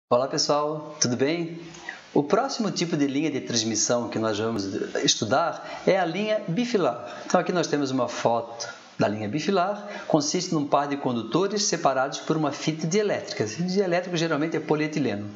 Olá pessoal, tudo bem? O próximo tipo de linha de transmissão que nós vamos estudar é a linha bifilar. Então aqui nós temos uma foto da linha bifilar, consiste num par de condutores separados por uma fita dielétrica. Esse dielétrico geralmente é polietileno.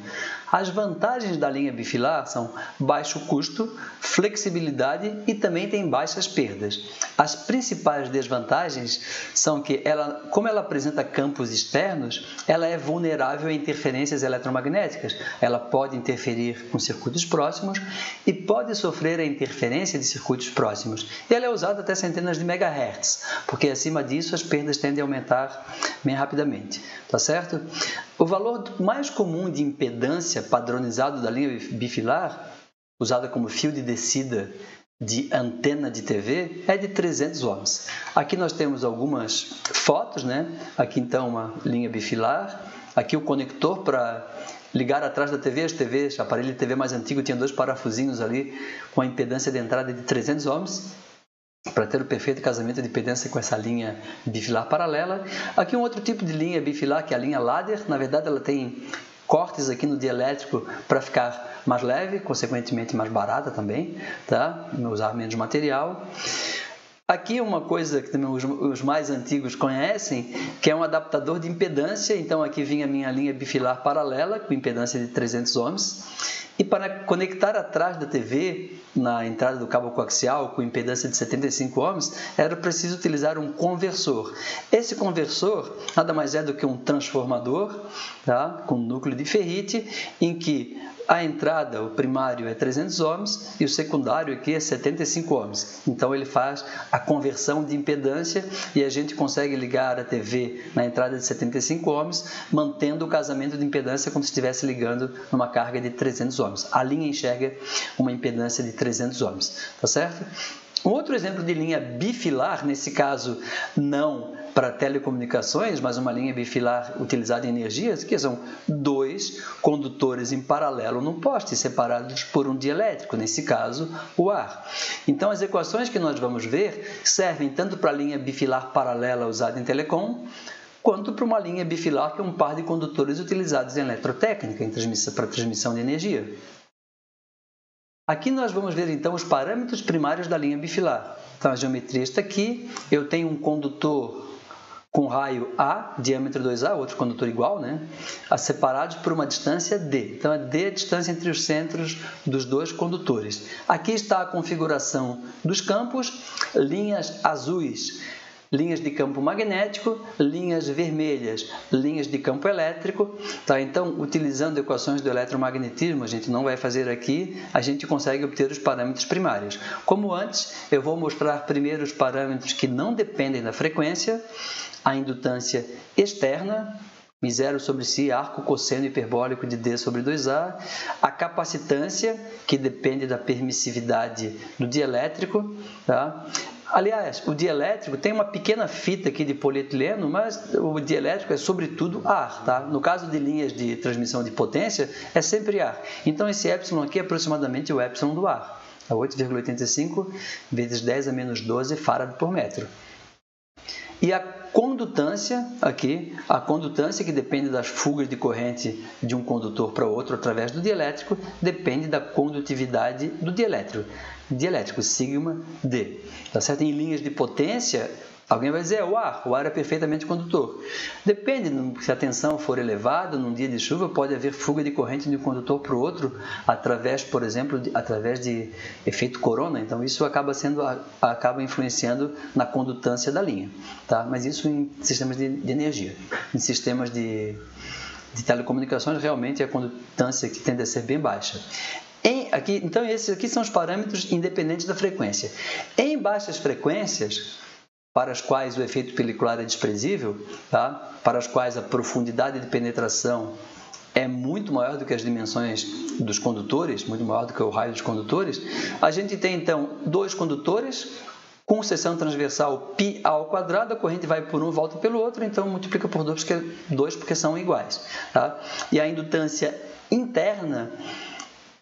As vantagens da linha bifilar são baixo custo, flexibilidade e também tem baixas perdas. As principais desvantagens são que como ela apresenta campos externos, ela é vulnerável a interferências eletromagnéticas. Ela pode interferir com circuitos próximos e pode sofrer a interferência de circuitos próximos. E ela é usada até centenas de megahertz, porque acima disso as perdas tendem a aumentar bem rapidamente, tá certo? O valor mais comum de impedância padronizado da linha bifilar, usada como fio de descida de antena de TV, é de 300 ohms. Aqui nós temos algumas fotos, né? Aqui então uma linha bifilar, aqui o conector para ligar atrás da TV, o aparelho de TV mais antigo tinha dois parafusinhos ali com a impedância de entrada de 300 ohms, para ter o perfeito casamento de impedância com essa linha bifilar paralela. Aqui um outro tipo de linha bifilar, que é a linha ladder. Na verdade ela tem cortes aqui no dielétrico para ficar mais leve, consequentemente mais barata também, tá? Usar menos material. Aqui uma coisa que também os mais antigos conhecem, que é um adaptador de impedância. Então aqui vinha a minha linha bifilar paralela com impedância de 300 ohms. E para conectar atrás da TV, na entrada do cabo coaxial com impedância de 75 ohms, era preciso utilizar um conversor. Esse conversor nada mais é do que um transformador, tá? Com núcleo de ferrite, em que a entrada, o primário é 300 ohms e o secundário aqui é 75 ohms. Então ele faz a conversão de impedância e a gente consegue ligar a TV na entrada de 75 ohms, mantendo o casamento de impedância como se estivesse ligando numa carga de 300 ohms. A linha enxerga uma impedância de 300 ohms, tá certo? Um outro exemplo de linha bifilar, nesse caso não para telecomunicações, mas uma linha bifilar utilizada em energias, que são dois condutores em paralelo num poste, separados por um dielétrico, nesse caso, o ar. Então, as equações que nós vamos ver servem tanto para a linha bifilar paralela usada em telecom, quanto para uma linha bifilar, que é um par de condutores utilizados em eletrotécnica, para transmissão de energia. Aqui nós vamos ver então os parâmetros primários da linha bifilar. Então a geometria está aqui, eu tenho um condutor com raio A, diâmetro 2A, outro condutor igual, né? Separados por uma distância D. Então, a D é a distância entre os centros dos dois condutores. Aqui está a configuração dos campos, linhas azuis, linhas de campo magnético, linhas vermelhas, linhas de campo elétrico. Tá? Então, utilizando equações do eletromagnetismo, a gente não vai fazer aqui, a gente consegue obter os parâmetros primários. Como antes, eu vou mostrar primeiro os parâmetros que não dependem da frequência, a indutância externa, μ0 sobre si, arco cosseno hiperbólico de D sobre 2A, a capacitância, que depende da permissividade do dielétrico, tá? Aliás, o dielétrico tem uma pequena fita aqui de polietileno, mas o dielétrico é sobretudo ar, tá? No caso de linhas de transmissão de potência, é sempre ar. Então, esse epsilon aqui é aproximadamente o epsilon do ar, é 8,85 vezes 10 a menos 12 farad por metro. E a condutância aqui, a condutância que depende das fugas de corrente de um condutor para outro através do dielétrico, depende da condutividade do dielétrico, sigma D. Tá certo? Em linhas de potência, alguém vai dizer, o ar é perfeitamente condutor. Depende, se a tensão for elevada, num dia de chuva, pode haver fuga de corrente de um condutor para o outro, através, por exemplo, através de efeito corona. Então, isso acaba influenciando na condutância da linha. Tá? Mas isso em sistemas de energia. Em sistemas de telecomunicações, realmente, a condutância que tende a ser bem baixa. Então, esses aqui são os parâmetros independentes da frequência. Em baixas frequências, para as quais o efeito pelicular é desprezível, tá? Para as quais a profundidade de penetração é muito maior do que as dimensões dos condutores, muito maior do que o raio dos condutores, a gente tem então dois condutores com seção transversal π ao quadrado, a corrente vai por um, volta pelo outro, então multiplica por 2 porque são iguais. Tá? E a indutância interna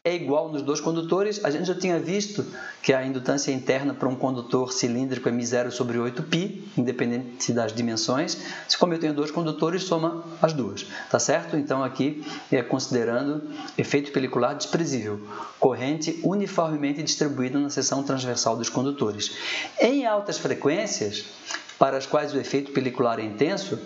é igual nos dois condutores. A gente já tinha visto que a indutância interna para um condutor cilíndrico é μ0 sobre 8π, independente das dimensões. Como eu tenho dois condutores, soma as duas, tá certo? Então aqui é considerando efeito pelicular desprezível, corrente uniformemente distribuída na seção transversal dos condutores. Em altas frequências, para as quais o efeito pelicular é intenso,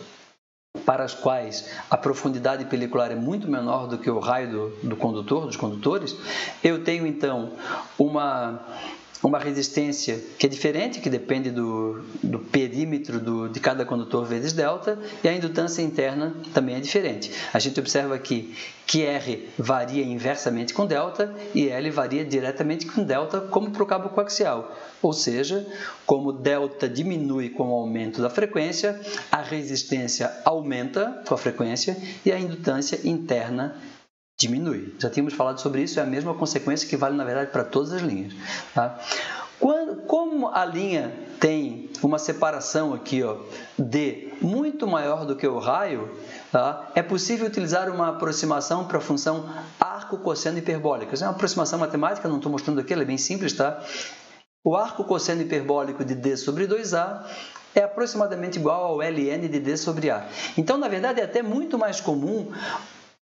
para as quais a profundidade pelicular é muito menor do que o raio do condutor, dos condutores, eu tenho então uma resistência que é diferente, que depende do perímetro de cada condutor vezes delta, e a indutância interna também é diferente. A gente observa aqui que R varia inversamente com delta e L varia diretamente com delta, como para o cabo coaxial. Ou seja, como delta diminui com o aumento da frequência, a resistência aumenta com a frequência e a indutância interna diminui. Já tínhamos falado sobre isso, é a mesma consequência que vale, na verdade, para todas as linhas. Tá? Como a linha tem uma separação aqui, ó, D muito maior do que o raio, tá? É possível utilizar uma aproximação para a função arco cosseno hiperbólica. Isso é uma aproximação matemática, não estou mostrando aqui, ela é bem simples, tá? O arco cosseno hiperbólico de D sobre 2A é aproximadamente igual ao ln de D sobre A. Então, na verdade, é até muito mais comum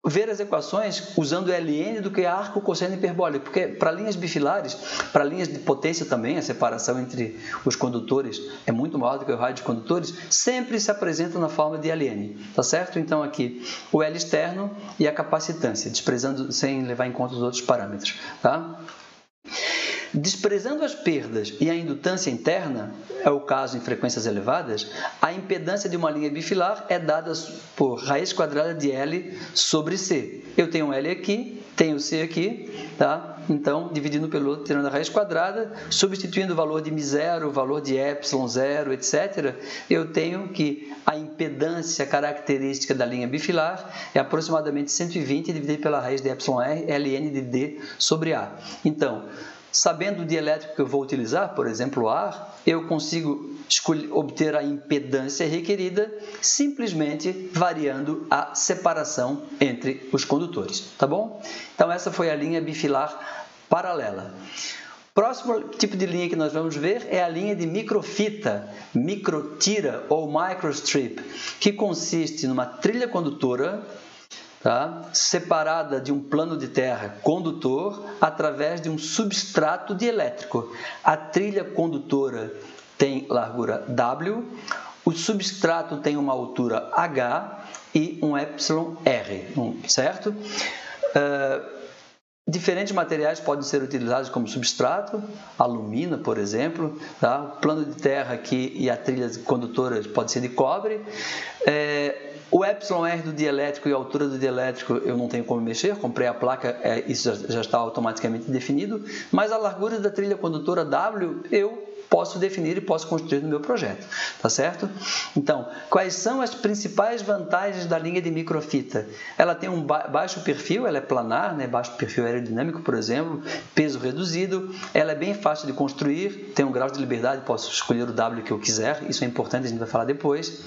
ver as equações usando ln do que arco cosseno hiperbólico, porque para linhas bifilares, para linhas de potência também, a separação entre os condutores é muito maior do que o raio de condutores, sempre se apresenta na forma de ln, tá certo? Então aqui o L externo e a capacitância, desprezando, sem levar em conta os outros parâmetros, tá? Desprezando as perdas e a indutância interna, é o caso em frequências elevadas, a impedância de uma linha bifilar é dada por raiz quadrada de L sobre C. Eu tenho um L aqui, tenho C aqui, tá? Então, dividindo pelo outro, tirando a raiz quadrada, substituindo o valor de μ0, o valor de ε0, etc., eu tenho que a impedância característica da linha bifilar é aproximadamente 120 dividido pela raiz de εr, ln de D sobre A. Então, sabendo o dielétrico que eu vou utilizar, por exemplo, o ar, eu consigo obter a impedância requerida simplesmente variando a separação entre os condutores, tá bom? Então essa foi a linha bifilar paralela. Próximo tipo de linha que nós vamos ver é a linha de microfita, microtira ou microstrip, que consiste numa trilha condutora, tá? Separada de um plano de terra condutor através de um substrato dielétrico. A trilha condutora tem largura W, o substrato tem uma altura H e um εr, certo? Diferentes materiais podem ser utilizados como substrato, alumina, por exemplo, tá? O plano de terra aqui e a trilha condutora pode ser de cobre. O εr do dielétrico e a altura do dielétrico eu não tenho como mexer, comprei a placa, isso já está automaticamente definido, mas a largura da trilha condutora W eu posso definir e posso construir no meu projeto, tá certo? Então, quais são as principais vantagens da linha de microfita? Ela tem um baixo perfil, ela é planar, né? Baixo perfil aerodinâmico, por exemplo, peso reduzido, ela é bem fácil de construir, tem um grau de liberdade, posso escolher o W que eu quiser, isso é importante, a gente vai falar depois.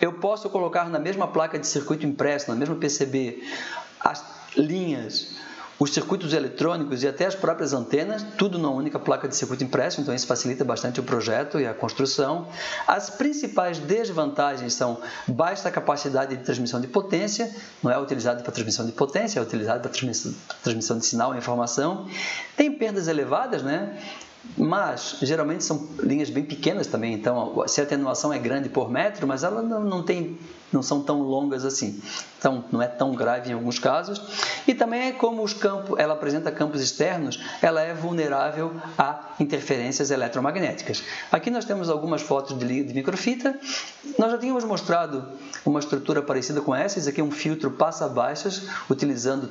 Eu posso colocar na mesma placa de circuito impresso, na mesma PCB, as linhas, os circuitos eletrônicos e até as próprias antenas, tudo numa única placa de circuito impresso, então isso facilita bastante o projeto e a construção. As principais desvantagens são baixa capacidade de transmissão de potência, não é utilizado para transmissão de potência, é utilizado para transmissão de sinal e informação. Tem perdas elevadas, né? Mas geralmente são linhas bem pequenas também, então se a atenuação é grande por metro, mas ela não são tão longas assim, então não é tão grave em alguns casos. E também é como ela apresenta campos externos, ela é vulnerável a interferências eletromagnéticas. Aqui nós temos algumas fotos de linha de microfita. Nós já tínhamos mostrado uma estrutura parecida com essa. Esse aqui é um filtro passa-baixas, utilizando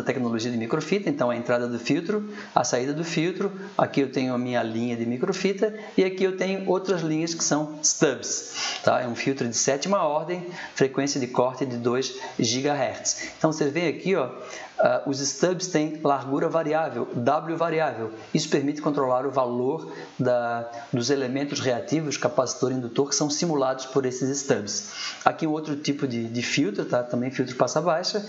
a tecnologia de microfita, então a entrada do filtro, a saída do filtro, aqui eu tenho a minha linha de microfita e aqui eu tenho outras linhas que são stubs, tá? É um filtro de 7ª ordem, frequência de corte de 2 GHz. Então você vê aqui, ó, os stubs têm largura variável, W variável. Isso permite controlar o valor dos elementos reativos, capacitor e indutor, que são simulados por esses stubs. Aqui um outro tipo de filtro, tá? Também filtro passa-baixa,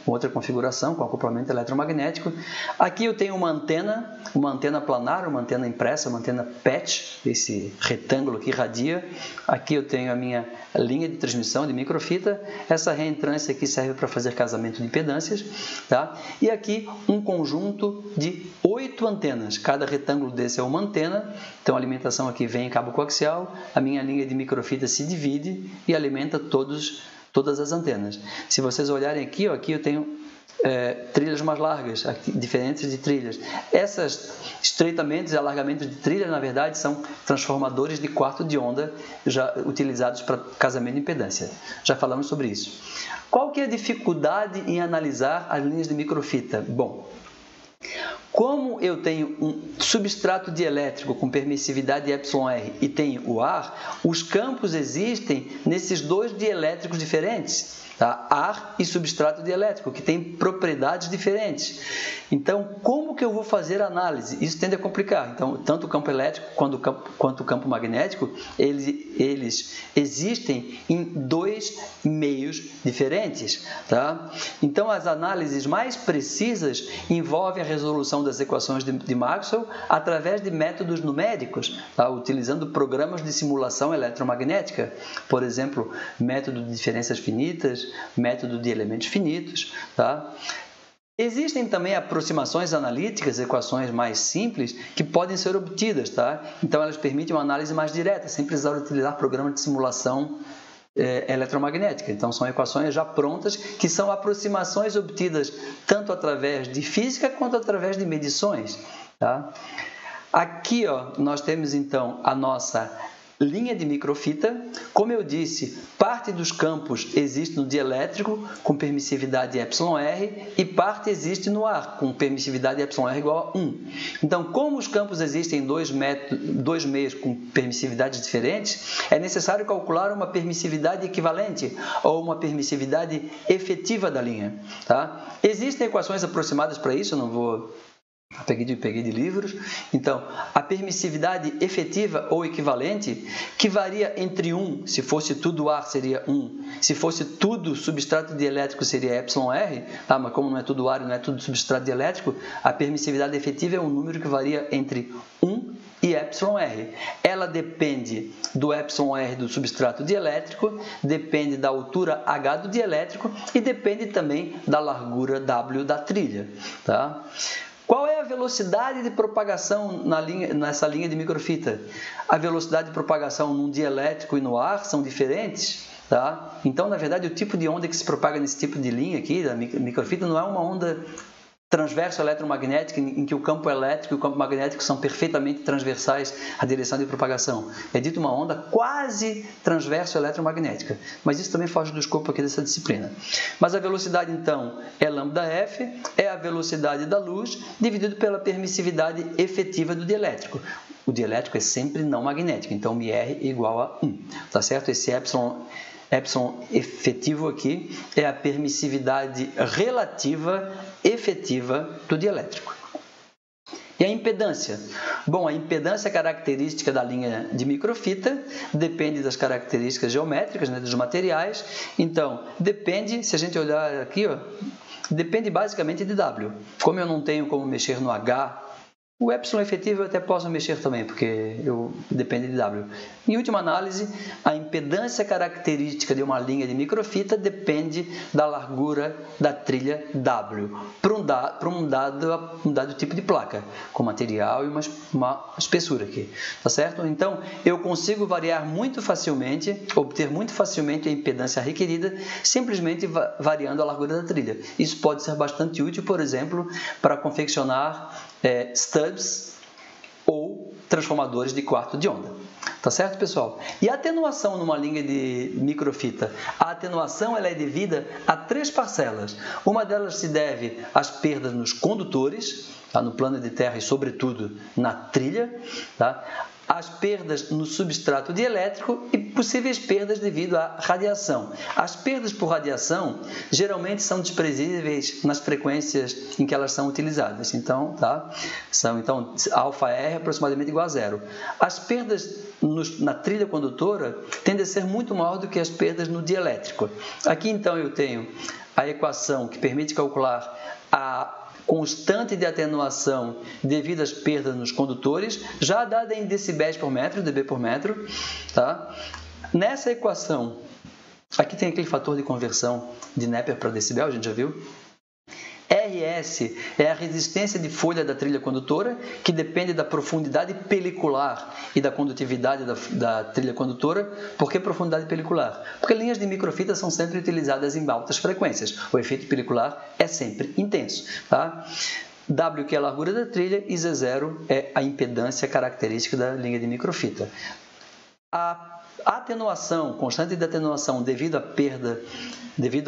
outra configuração configuração com acoplamento eletromagnético. Aqui eu tenho uma antena planar, uma antena impressa, uma antena PET, esse retângulo que irradia. Aqui eu tenho a minha linha de transmissão de microfita. Essa reentrância aqui serve para fazer casamento de impedâncias, tá? E aqui um conjunto de 8 antenas. Cada retângulo desse é uma antena. Então a alimentação aqui vem em cabo coaxial, a minha linha de microfita se divide e alimenta todas as antenas. Se vocês olharem aqui, ó, aqui eu tenho trilhas mais largas, diferentes de trilhas. Essas estreitamentos e alargamentos de trilha, na verdade, são transformadores de quarto de onda já utilizados para casamento de impedância. Já falamos sobre isso. Qual que é a dificuldade em analisar as linhas de microfita? Bom, como eu tenho um substrato dielétrico com permissividade εr e tenho o ar, os campos existem nesses dois dielétricos diferentes, tá? Ar e substrato dielétrico, que têm propriedades diferentes. Então, como que eu vou fazer a análise? Isso tende a complicar. Então, tanto o campo elétrico quanto o campo magnético, eles existem em dois meios diferentes, tá? Então, as análises mais precisas envolvem a resolução das equações de Maxwell através de métodos numéricos, tá? Utilizando programas de simulação eletromagnética, por exemplo, método de diferenças finitas, método de elementos finitos, tá? Existem também aproximações analíticas, equações mais simples, que podem ser obtidas, tá? Então, elas permitem uma análise mais direta, sem precisar utilizar programas de simulação eletromagnética. Então, são equações já prontas, que são aproximações obtidas tanto através de física quanto através de medições, tá? Aqui, ó, nós temos, então, a nossa linha de microfita. Como eu disse, parte dos campos existe no dielétrico com permissividade εr e parte existe no ar com permissividade εr igual a 1. Então, como os campos existem em dois meios com permissividades diferentes, é necessário calcular uma permissividade equivalente ou uma permissividade efetiva da linha, tá? Existem equações aproximadas para isso, eu não vou... Peguei de livros. Então, a permissividade efetiva ou equivalente, que varia entre 1, se fosse tudo ar seria 1, se fosse tudo substrato dielétrico seria εr, tá? Mas como não é tudo ar e não é tudo substrato dielétrico, a permissividade efetiva é um número que varia entre 1 e εr. Ela depende do εr do substrato dielétrico, depende da altura h do dielétrico e depende também da largura w da trilha, tá? Qual é a velocidade de propagação nessa linha de microfita? A velocidade de propagação num dielétrico e no ar são diferentes, tá? Então, na verdade, o tipo de onda que se propaga nesse tipo de linha aqui, da microfita, não é uma onda transverso eletromagnética em que o campo elétrico e o campo magnético são perfeitamente transversais à direção de propagação. É dito uma onda quase transverso eletromagnética, mas isso também foge do escopo aqui dessa disciplina. Mas a velocidade, então, é λf, é a velocidade da luz dividido pela permissividade efetiva do dielétrico. O dielétrico é sempre não magnético, então μr igual a 1, tá certo? Esse epsilon efetivo aqui é a permissividade relativa efetiva do dielétrico. E a impedância? Bom, a impedância característica da linha de microfita depende das características geométricas, né, dos materiais. Então, depende, se a gente olhar aqui, ó, depende basicamente de W. Como eu não tenho como mexer no H, o epsilon efetivo eu até posso mexer também, porque depende de W. Em última análise, a impedância característica de uma linha de microfita depende da largura da trilha W, para um dado tipo de placa, com material e uma espessura aqui, tá certo? Então, eu consigo variar muito facilmente, obter muito facilmente a impedância requerida, simplesmente variando a largura da trilha. Isso pode ser bastante útil, por exemplo, para confeccionar stubs ou transformadores de quarto de onda. Tá certo, pessoal? E a atenuação numa linha de microfita? A atenuação ela é devida a 3 parcelas. Uma delas se deve às perdas nos condutores, tá? No plano de terra e, sobretudo, na trilha, tá? As perdas no substrato dielétrico e possíveis perdas devido à radiação. As perdas por radiação geralmente são desprezíveis nas frequências em que elas são utilizadas. Então, tá? Então αr aproximadamente igual a 0. As perdas na trilha condutora tendem a ser muito maior do que as perdas no dielétrico. Aqui, então, eu tenho a equação que permite calcular a constante de atenuação devido às perdas nos condutores, já dada em decibéis por metro, dB por metro. Tá? Nessa equação, aqui tem aquele fator de conversão de Napier para decibel, a gente já viu. RS é a resistência de folha da trilha condutora, que depende da profundidade pelicular e da condutividade da trilha condutora. Por que profundidade pelicular? Porque linhas de microfita são sempre utilizadas em altas frequências. O efeito pelicular é sempre intenso. Tá? W, que é a largura da trilha, e Z0 é a impedância característica da linha de microfita. A atenuação, constante de atenuação devido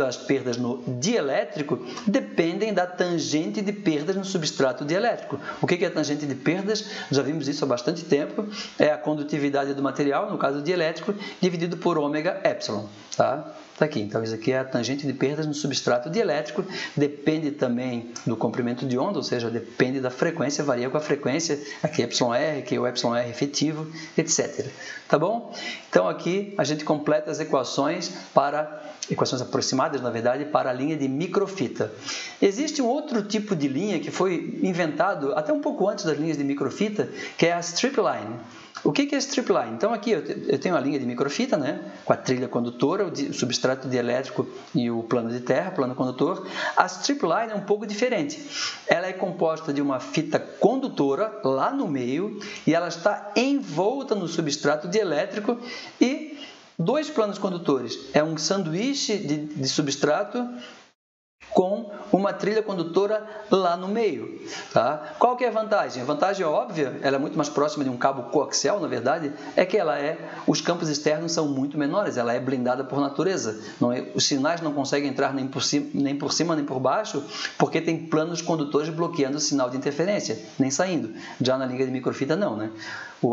às perdas no dielétrico, dependem da tangente de perdas no substrato dielétrico. O que é a tangente de perdas? Já vimos isso há bastante tempo. É a condutividade do material, no caso dielétrico, dividido por ômega epsilon. Tá? Está aqui. Então, isso aqui é a tangente de perdas no substrato dielétrico. Depende também do comprimento de onda, ou seja, depende da frequência, varia com a frequência. Aqui é εr, aqui é o εr efetivo, etc. Tá bom? Então, aqui a gente completa as equações aproximadas, na verdade, para a linha de microfita. Existe um outro tipo de linha que foi inventado até um pouco antes das linhas de microfita, que é a strip line. O que é strip line? Então, aqui eu tenho a linha de microfita, né, com a trilha condutora, o substrato dielétrico e o plano de terra, plano condutor. A strip line é um pouco diferente. Ela é composta de uma fita condutora lá no meio e ela está envolta no substrato dielétrico e dois planos condutores. É um sanduíche de substrato com uma trilha condutora lá no meio. Tá? Qual que é a vantagem? A vantagem é óbvia, ela é muito mais próxima de um cabo coaxial, na verdade, é que os campos externos são muito menores, ela é blindada por natureza. Os sinais não conseguem entrar nem por cima nem por baixo, porque tem planos condutores bloqueando o sinal de interferência, nem saindo. Já na linha de microfita não, né?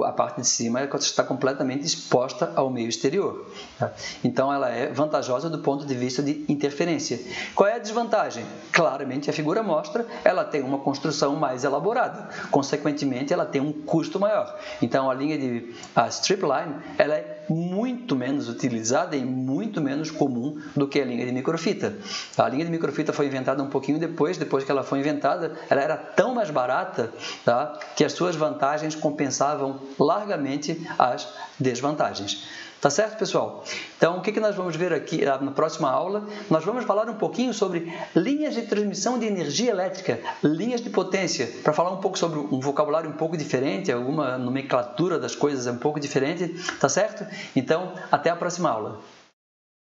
A parte de cima está completamente exposta ao meio exterior. Tá? Então, ela é vantajosa do ponto de vista de interferência. Qual é a desvantagem? Claramente, a figura mostra, ela tem uma construção mais elaborada. Consequentemente, ela tem um custo maior. Então, a strip line, ela é muito menos utilizada e muito menos comum do que a linha de microfita. A linha de microfita foi inventada um pouquinho depois que ela foi inventada, ela era tão mais barata, tá, que as suas vantagens compensavam largamente as desvantagens. Tá certo, pessoal? Então, o que nós vamos ver aqui na próxima aula? Nós vamos falar um pouquinho sobre linhas de transmissão de energia elétrica, linhas de potência, para falar um pouco sobre um vocabulário um pouco diferente, alguma nomenclatura das coisas é um pouco diferente, tá certo? Então, até a próxima aula.